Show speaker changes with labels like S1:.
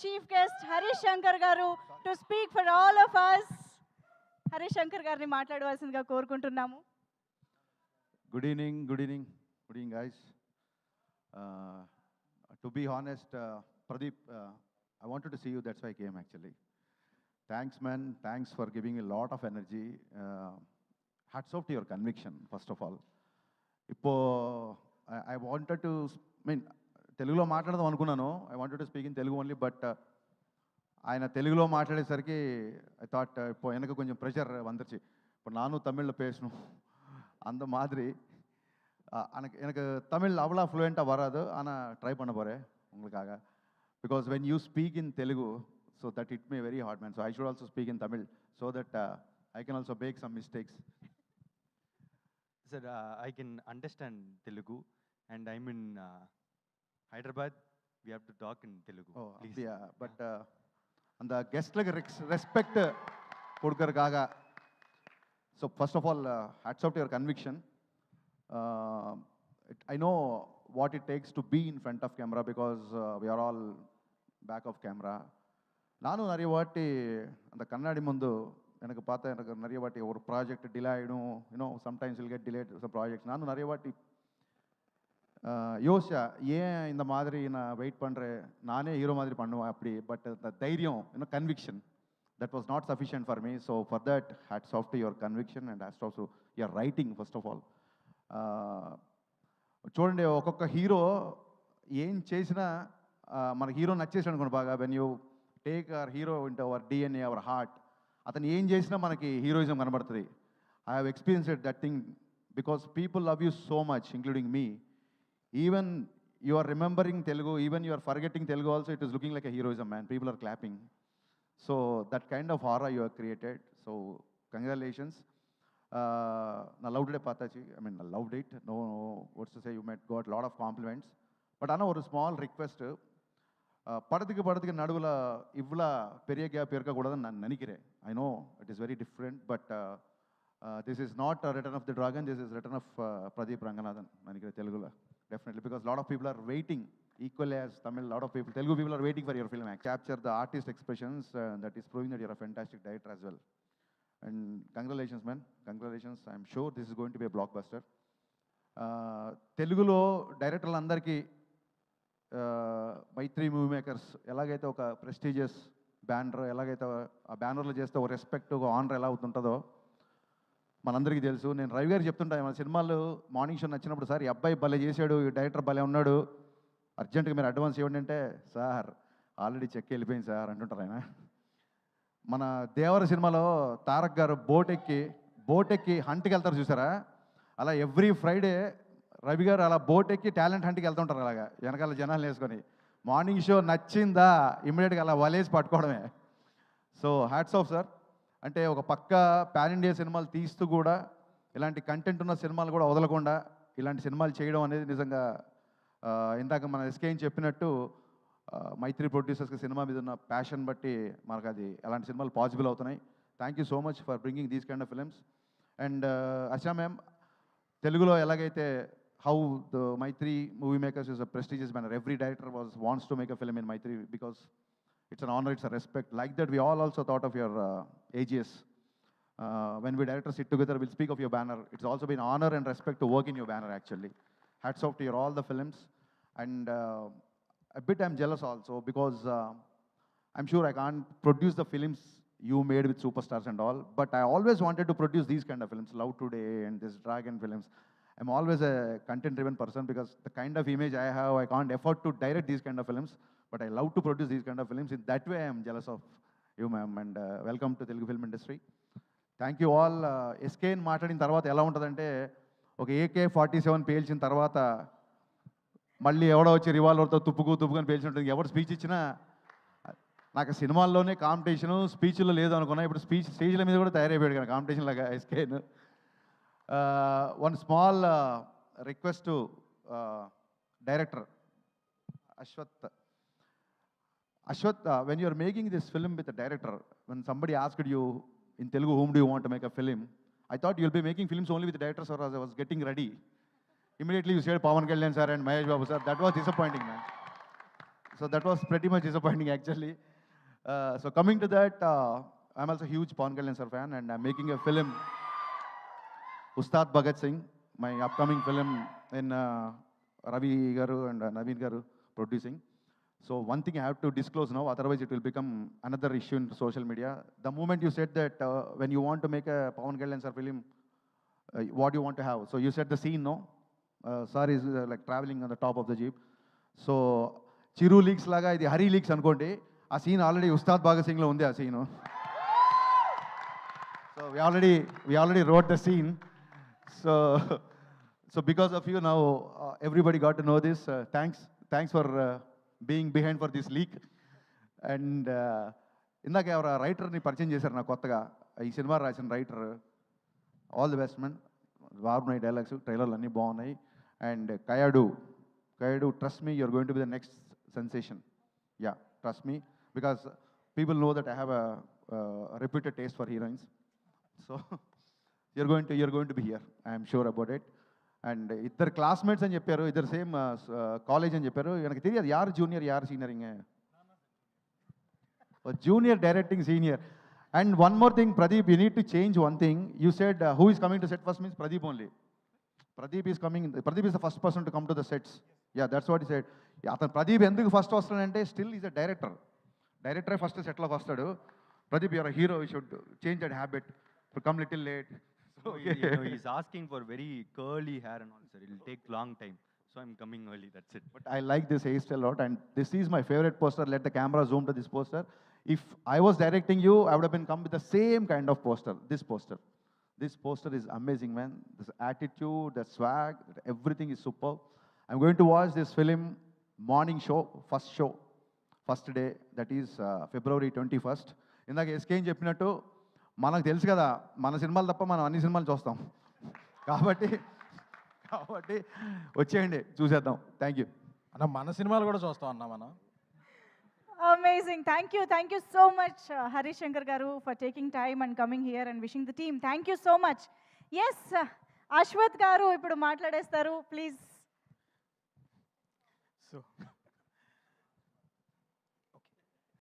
S1: chief guest Harish Shankar garu to speak for all of us. Harish Shankar గారిని మాట్లాడవలసిందిగా కోరుకుంటున్నాము.
S2: Good evening, guys. To be honest, Pradeep, I wanted to see you, that's why I came actually. Thanks, man. Thanks for giving a lot of energy. Hats off to your conviction, first of all. I wanted to, తెలుగులో మాట్లాడదాం అనుకున్నాను. I wanted to speak in Telugu only, but ఆయన తెలుగులో మాట్లాడేసరికి I thought இப்போ எனக்கு கொஞ்சம் pressure வந்துருச்சு. இப்போ நானும் தமிழில் பேசணும் அந்த மாதிரி. எனக்கு தமிழ் அவ்வளோ ஃப்ளூயண்ட்டாக வராது, ஆனால் ட்ரை பண்ண போகிறேன் உங்களுக்காக. Because when you speak in Telugu, so that it may very hard man. So I should also speak in Tamil so that I can also make some mistakes.
S3: Sir, I can understand Telugu and I'm in Hyderabad. We have to talk in Telugu.
S2: Oh,
S3: please.
S2: Yeah, but அந்த கெஸ்ட்லுக்கு respect கொடுக்கறதுக்காக. So first of all hats off to your conviction. I know what it takes to be in front of camera because we are all back of camera. நானும் நிறைய வாட்டி அந்த கண்ணாடி முந்து எனக்கு பார்த்தா எனக்கு நிறைய வாட்டி ஒரு ப்ராஜெக்ட் டிலே ஆகிடும். You know sometimes will get delayed some projects. நானும் நிறைய வாட்டி யோசிச்சா ஏன் இந்த மாதிரி நான் வெயிட் பண்ணுறேன், நானே ஹீரோ மாதிரி பண்ணுவேன் அப்படி. பட் அந்த தைரியம், conviction, that was not sufficient for me. So for that, hats off to your conviction and hats off to your writing, first of all. చూడండి, ఒక్కొక్క హీరో ఏం చేసినా మన హీరో నచ్చేసాడు అనుకోండి బాగా. When you take our hero into our DNA, our heart, అతను ఏం చేసినా మనకి హీరోయిజం కనబడుతుంది. I have experienced that thing because people love you so much, including me. Even you are remembering Telugu, even you are forgetting Telugu also, it is looking like a heroism, man. People are clapping. So that kind of aura you have created. So congratulations. I loved it, Pataji. I mean, I loved it. No, what's to say, you might got a lot of compliments. But Anna, one small request. పడతికి నడువుల ఇవ్వల Periya gap పెరగకూడదని నన్ను ననికిరే. I know it is very different, but this is not a return of the dragon, this is return of Pradeep Ranganathan nanikire Telugu. Definitely, because a lot of people are waiting, equally as Tamil, a lot of people, Telugu people are waiting for your film. Capture the artist expressions, that is proving that you're a fantastic director as well. And congratulations, man. Congratulations. I'm sure this is going to be a blockbuster. తెలుగులో డైరెక్టర్లు అందరికీ మైత్రి movie makers ఎలాగైతే ఒక prestigious banner, ఎలాగైతే ఆ బ్యానర్లో చేస్తే ఒక రెస్పెక్ట్, ఒక ఆనర్ ఎలా అవుతుంటుందో మనందరికీ తెలుసు. నేను రవి గారికి చెప్తుంటాను, మన సినిమాలు మార్నింగ్ షో నచ్చినప్పుడు, సార్ ఈ అబ్బాయి భలే చేశాడు, ఈ డైరెక్టర్ భలే ఉన్నాడు, అర్జెంటుగా మీరు అడ్వాన్స్ ఇవ్వండి అంటే, సార్ ఆల్రెడీ చెక్ వెళ్ళిపోయింది సార్ అంటుంటారు ఆయన. మన దేవర సినిమాలో తారక్ గారు బోట్ ఎక్కి హంట్కి వెళ్తారు చూసారా, అలా ఎవ్రీ ఫ్రైడే రవి గారు అలా బోట్ ఎక్కి టాలెంట్ హంట్కి వెళ్తుంటారు. అలాగా వెనకాల జనాలు వేసుకొని మార్నింగ్ షో నచ్చిందా ఇమ్మీడియట్గా అలా వలేసి పట్టుకోవడమే. So hats off sir. అంటే ఒక పక్క పాన్ ఇండియా సినిమాలు తీస్తూ కూడా ఇలాంటి కంటెంట్ ఉన్న సినిమాలు కూడా వదలకుండా ఇలాంటి సినిమాలు చేయడం అనేది నిజంగా ఇందాక మన ఎస్కేని చెప్పినట్టు మైత్రి ప్రొడ్యూసర్స్కి సినిమా మీద ఉన్న ప్యాషన్ బట్టి మనకు అది అలాంటి సినిమాలు పాసిబుల్ అవుతున్నాయి. Thank you so much for bringing these kind of films. And Archana ma'am, తెలుగులో ఎలాగైతే how the Mythri movie makers is a prestigious banner, every director wants to make a film in Mythri because it's an honor, it's a respect. Like that, we all also thought of your AGS. When we directors sit together, we'll speak of your banner. It's also been honor and respect to work in your banner, actually. Hats off to your all the films. And a bit I'm jealous also because I'm sure I can't produce the films you made with superstars and all, but I always wanted to produce these kind of films, Love Today and this Dragon films. I'm always a content-driven person because the kind of image I have, I can't afford to direct these kind of films. But I love to produce these kind of films. In that way, I am jealous of you, ma'am. And welcome to Telugu film industry. Thank you all. SK మాట్లాడిన తర్వాత ఎలా ఉంటుందంటే, ఒక AK-47 పేల్చిన తర్వాత మళ్ళీ ఎవడో వచ్చి రివాల్వర్తో తుప్పుకొని పేల్చి ఉంటుంది. ఎవరు స్పీచ్ ఇచ్చినా నాకు సినిమాల్లోనే కాంపిటీషను, స్పీచ్లో లేదు అనుకున్నా. ఇప్పుడు స్టేజ్ల మీద కూడా తయారైపోయాడు కదా కాంపిటీషన్ లాగా SKN. One small request to director Ashwath, when you are making this film with a director, when somebody asked you in Telugu, whom do you want to make a film? I thought you'll be making films only with the directors, or as I was getting ready. Immediately you said Pawan Kalyan sir and Mahesh Babu sir. That was disappointing, man. So that was pretty much disappointing actually. So coming to that, I'm also a huge Pawan Kalyan sir fan, and I'm making a film, Ustad Bhagat Singh, my upcoming film in Ravi Garu and Naveen Garu producing. So one thing I have to disclose now, otherwise it will become another issue in social media. The moment you said that when you want to make a Pawan Kalyan sir film, what do you want to have? So you said the scene, no? Sir is like traveling on the top of the jeep. So Chiru leaks లాగా ఇది Hari leaks అనుకోండి, ఆ scene already Ustaad Bhagat సింగ్లో ఉంది ఆ scene. So we already wrote the scene. So because of you now, everybody got to know this. Thanks for being behind for this leak. And ఇందాక ఎవరు రైటర్ని పరిచయం చేశారు నాకు కొత్తగా, ఈ సినిమా రాసిన writer. All the best man, బాగున్నాయి డైలాగ్స్, ట్రైలర్లు అన్నీ బాగున్నాయి. And Kayadu, trust me, you're going to be the next sensation. Yeah, trust me, because people know that I have a reputed taste for heroines. So you're going to be here. I am sure about it. And ఇద్దరు classmates అని చెప్పారు, ఇద్దరు same college అని చెప్పారు. నాకు తెలియదు యారు junior యారు సీనియర్. ఇంకే junior directing senior. And one more thing, Pradeep, you need to change one thing. You said who is coming to set first means Pradeep only. Pradeep is the first person to come to the sets. Yeah, that's what he said. అతను ప్రదీప్ ఎందుకు first వస్తాడంటే still is a డైరెక్టరే first సెట్లో వస్తాడు. Pradeep your hero, you should change that habit, come little late.
S3: He's asking for very curly hair and all, sir. It will take long time. So I'm coming early, that's it.
S2: But I like this hairstyle a lot, and this is my favorite poster. Let the camera zoom to this poster. If I was directing you, I would have been come with the same kind of poster. This poster is amazing, man. This attitude, the swag, everything is superb. I'm going to watch this film morning show, first day, that is February 21st. ఇందాక ఎస్కేం చెప్పినట్టు మనకు తెలుసు కదా, మన సినిమాలు తప్ప మనం అన్ని సినిమాలు చూస్తాం. కాబట్టి వచ్చేయండి, చూసేద్దాం. థ్యాంక్ యూ
S4: అన్న. మన సినిమాలు కూడా చూస్తాం అన్న మనం.
S1: Amazing. Thank you so much, Hari Shankar garu, for taking time and coming here and wishing the team. Thank you so much. Yes, Ashwath garu ఇప్పుడు మాట్లాడేస్తారు, ప్లీజ్.
S4: సో